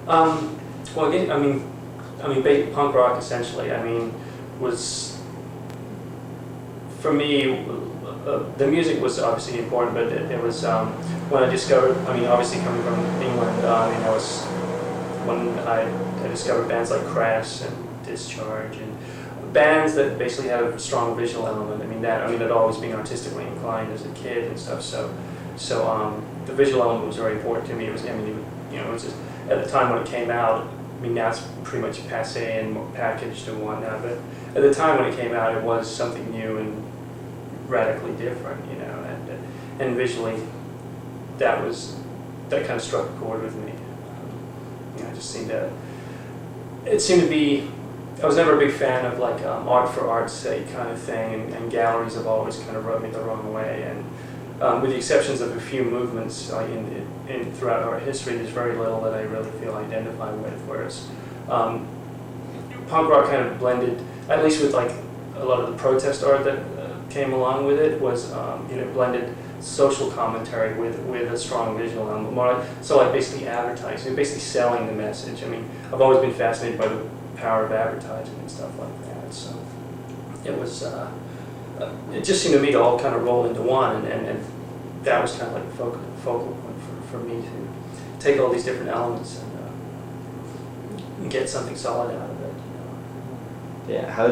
Well, again, punk rock essentially. Was for me. The music was obviously important, but it was when I discovered. Obviously coming from England, I was when I discovered bands like Crass and Discharge and bands that basically had a strong visual element. I'd always been artistically inclined as a kid and stuff. So the visual element was very important to me. It was it was just at the time when it came out. Now it's pretty much passé and packaged and whatnot. But at the time when it came out, it was something new and radically different, and visually, that kind of struck a chord with me. It seemed to be. I was never a big fan of like art for art's sake kind of thing, and galleries have always kind of rubbed me the wrong way. And with the exceptions of a few movements in throughout art history, there's very little that I really feel identified with. Whereas punk rock kind of blended, at least with like a lot of the protest art that came along with it, was blended social commentary with a strong visual element. Like basically advertising, basically selling the message. I've always been fascinated by the power of advertising and stuff like that. So it was. It just seemed to me to all kind of roll into one, and that was kind of like the focal point for me to take all these different elements and get something solid out of it. Yeah. How